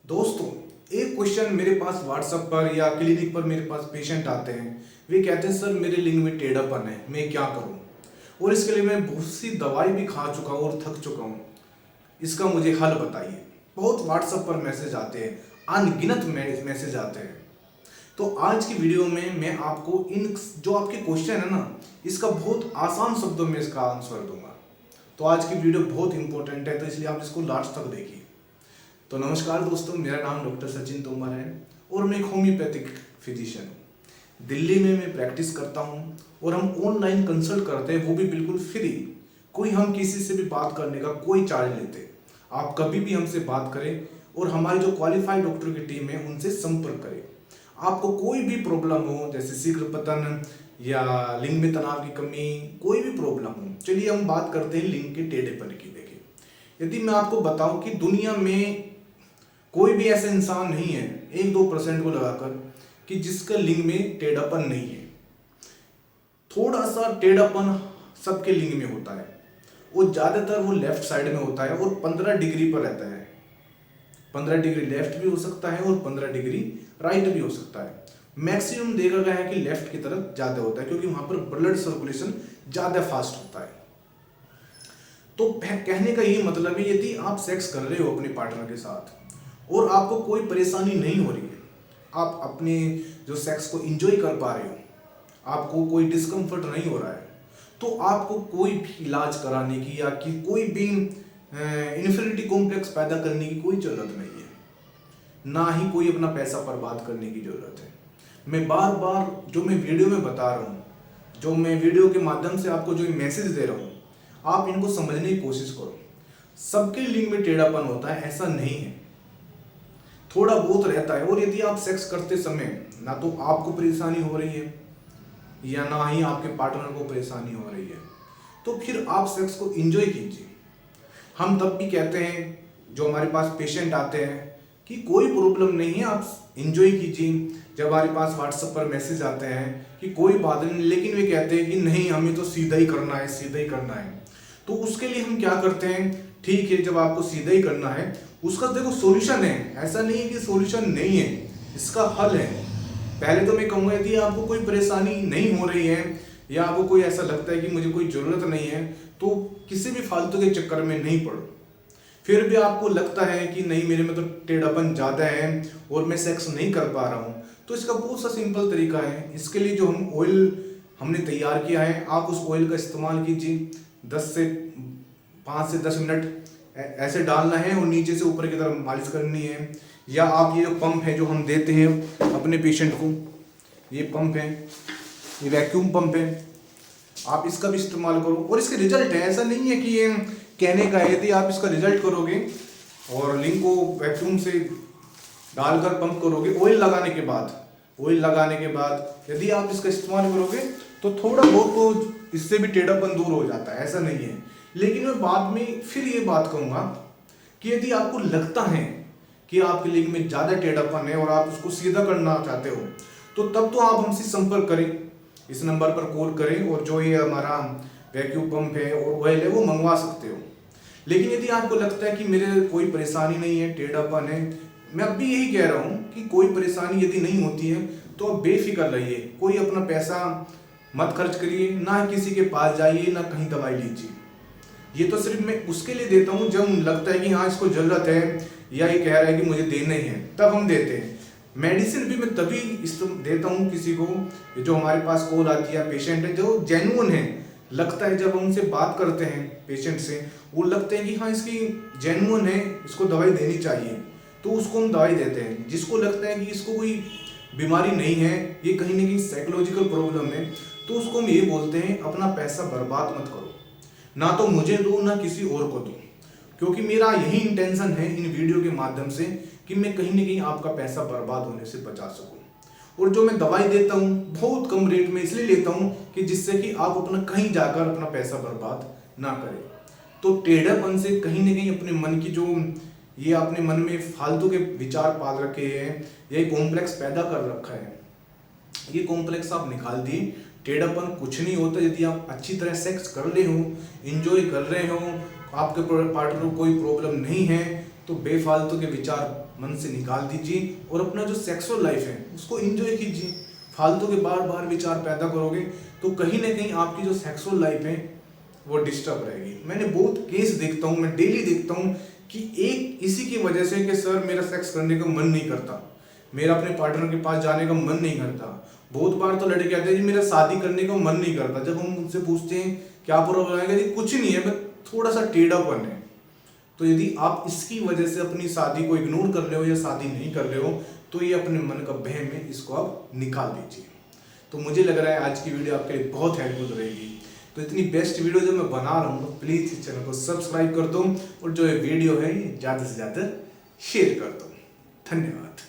दोस्तों, एक क्वेश्चन मेरे पास व्हाट्सएप पर या क्लिनिक पर मेरे पास पेशेंट आते हैं। वे कहते हैं सर मेरे लिंग में टेढ़ापन है, मैं क्या करूं? और इसके लिए मैं बहुत सी दवाई भी खा चुका हूं और थक चुका हूं। इसका मुझे हल बताइए। बहुत व्हाट्सएप पर मैसेज आते हैं, अनगिनत मैसेज आते हैं। तो आज की वीडियो में मैं आपको इन जो आपके क्वेश्चन है ना, इसका बहुत आसान शब्दों में इसका आंसर दूंगा। तो आज की वीडियो बहुत इंपॉर्टेंट है, तो इसलिए आप इसको लास्ट तक देखिए। तो नमस्कार दोस्तों, मेरा नाम डॉक्टर सचिन तोमर है और मैं एक होम्योपैथिक फिजिशियन हूँ। दिल्ली में मैं प्रैक्टिस करता हूँ और हम ऑनलाइन कंसल्ट करते हैं, वो भी बिल्कुल फ्री। कोई हम किसी से भी बात करने का कोई चार्ज लेते। आप कभी भी हमसे बात करें और हमारी जो क्वालिफाइड डॉक्टर की टीम है उनसे संपर्क करें। आपको कोई भी प्रॉब्लम हो, जैसे शीघ्र पतन या लिंग में तनाव की कमी, कोई भी प्रॉब्लम हो, चलिए हम बात करते हैं लिंग के टेढ़ेपन की। देखिए, यदि मैं आपको बताऊं कि दुनिया में कोई भी ऐसा इंसान नहीं है, 1-2% को लगाकर, कि जिसका लिंग में टेढ़ापन नहीं है। थोड़ा सा टेढ़ापन सबके लिंग में होता है, वो ज्यादातर वो लेफ्ट साइड में होता है और 15 डिग्री पर रहता है। 15 डिग्री लेफ्ट भी हो सकता है और 15 डिग्री राइट भी हो सकता है। मैक्सिमम देखा गया है कि लेफ्ट की तरफ ज्यादा होता है, क्योंकि वहां पर ब्लड सर्कुलेशन ज्यादा फास्ट होता है। तो कहने का यही मतलब है, यदि आप सेक्स कर रहे हो अपने पार्टनर के साथ और आपको कोई परेशानी नहीं हो रही है, आप अपने जो सेक्स को एंजॉय कर पा रहे हो, आपको कोई डिस्कम्फर्ट नहीं हो रहा है, तो आपको कोई भी इलाज कराने की या कि कोई भी इन्फिनिटी कॉम्प्लेक्स पैदा करने की कोई जरूरत नहीं है, ना ही कोई अपना पैसा बर्बाद करने की जरूरत है। मैं बार बार जो मैं वीडियो में बता रहा हूँ, जो मैं वीडियो के माध्यम से आपको जो मैसेज दे रहा हूँ, आप इनको समझने की कोशिश करो। सबके लिंग में टेढ़ापन होता है ऐसा नहीं है, थोड़ा बहुत रहता है। और यदि आप सेक्स करते समय ना तो आपको परेशानी हो रही है या ना ही आपके पार्टनर को परेशानी हो रही है, तो फिर आप सेक्स को एंजॉय कीजिए। हम तब भी कहते हैं, जो हमारे पास पेशेंट आते हैं, कि कोई प्रॉब्लम नहीं है, आप एंजॉय कीजिए। जब हमारे पास व्हाट्सएप पर मैसेज आते हैं कि कोई बात नहीं, लेकिन वे कहते हैं कि नहीं, हमें तो सीधा ही करना है, सीधा ही करना है। तो उसके लिए हम क्या करते हैं, ठीक है, जब आपको सीधा ही करना है, उसका देखो सॉल्यूशन है। ऐसा नहीं है कि सॉल्यूशन नहीं है, इसका हल है। पहले तो मैं कहूँगा, यदि आपको कोई परेशानी नहीं हो रही है या आपको कोई ऐसा लगता है कि मुझे कोई ज़रूरत नहीं है, तो किसी भी फालतू के चक्कर में नहीं पड़ो। फिर भी आपको लगता है कि नहीं, मेरे में तो टेढ़ापन ज़्यादा है और मैं सेक्स नहीं कर पा रहा हूँ, तो इसका बहुत सा सिंपल तरीका है। इसके लिए जो हम ऑयल हमने तैयार किया है, आप उस ऑयल का इस्तेमाल कीजिए। 5 से 10 मिनट ऐसे डालना है और नीचे से ऊपर की तरफ मालिश करनी है। या आप ये जो पंप है जो हम देते हैं अपने पेशेंट को, ये पंप है, ये वैक्यूम पंप है, आप इसका भी इस्तेमाल करो। और इसके रिजल्ट है, ऐसा नहीं है कि ये कहने का है। यदि आप इसका रिजल्ट करोगे और लिंग को वैक्यूम से डालकर पंप करोगे, ऑयल लगाने के बाद यदि आप इसका इस्तेमाल करोगे, तो थोड़ा बहुत तो इससे भी टेढ़ापन दूर हो जाता है, ऐसा नहीं है। लेकिन मैं बाद में फिर ये बात कहूँगा कि यदि आपको लगता है कि आपके लिंग में ज़्यादा टेढ़ापन है और आप उसको सीधा करना चाहते हो, तो तब तो आप हमसे संपर्क करें, इस नंबर पर कॉल करें और जो ये हमारा वैक्यूम पंप है और ऑयल है वो मंगवा सकते हो। लेकिन यदि आपको लगता है कि मेरे कोई परेशानी नहीं है, टेढ़ापन है, मैं अब भी यही कह रहा हूँ कि कोई परेशानी यदि नहीं होती है तो आप बेफिक्र रहिए। कोई अपना पैसा मत खर्च करिए, ना किसी के पास जाइए, ना कहीं दवाई लीजिए। ये तो सिर्फ मैं उसके लिए देता हूँ जब लगता है कि हाँ इसको जरूरत है, या ये कह रहा है कि मुझे देना ही है, तब हम देते हैं। मेडिसिन भी मैं तभी देता हूँ किसी को, जो हमारे पास कॉल आती है, पेशेंट है जो जेन्युइन है, लगता है जब हम उनसे बात करते हैं पेशेंट से, वो लगते हैं कि हाँ इसकी जेन्युइन है, इसको दवाई देनी चाहिए, तो उसको हम दवाई देते हैं। जिसको लगता है कि इसको कोई बीमारी नहीं है, ये कहीं ना कहीं साइकोलॉजिकल प्रॉब्लम है, तो उसको हम ये बोलते हैं अपना पैसा बर्बाद मत करो, ना तो मुझे दो ना किसी और को दो। क्योंकि मेरा यही इंटेंशन है इन वीडियो के माध्यम से कि मैं कहीं ना कहीं आपका पैसा बर्बाद होने से बचा सकूं। और जो मैं दवाई देता हूं बहुत कम रेट में इसलिए लेता हूं कि जिससे कि आप अपना कहीं जाकर अपना पैसा बर्बाद ना करें। तो टेढ़ापन से कहीं ना कहीं अपने मन की जो ये आपने मन में फालतू के विचार पाल रखे हैं, ये कॉम्प्लेक्स पैदा कर रखा है, ये कॉम्प्लेक्स आप निकाल दिए। टेढ़ापन कुछ नहीं होता यदि आप अच्छी तरह सेक्स कर रहे हो, एंजॉय कर रहे हो, आपके पार्टनर को कोई प्रॉब्लम नहीं है, तो बेफालतू के विचार मन से निकाल दीजिए और अपना जो सेक्सुअल लाइफ है उसको एंजॉय कीजिए। फालतू के बार बार विचार पैदा करोगे तो कहीं ना कहीं आपकी जो सेक्सुअल लाइफ है वो डिस्टर्ब रहेगी। मैंने बहुत केस देखता हूँ, मैं डेली देखता हूँ कि एक इसी की वजह से कि सर मेरा सेक्स करने का मन नहीं करता, मेरा अपने पार्टनर के पास जाने का मन नहीं करता। बहुत बार तो लड़के कहते हैं जी मेरा शादी करने का मन नहीं करता। जब हम उनसे पूछते हैं क्या प्रॉब्लम है, जी कुछ नहीं है, मैं थोड़ा सा टेढ़ापन है। तो यदि आप इसकी वजह से अपनी शादी को इग्नोर कर रहे हो या शादी नहीं कर रहे हो तो ये अपने मन का वहम है, इसको आप निकाल दीजिए। तो मुझे लग रहा है आज की वीडियो आपके लिए बहुत हेल्पफुल रहेगी। तो इतनी बेस्ट वीडियो जो मैं बना रहा हूँ तो प्लीज़ इस चैनल को सब्सक्राइब कर दो और जो ये वीडियो है ये ज़्यादा से ज़्यादा शेयर कर दो। धन्यवाद।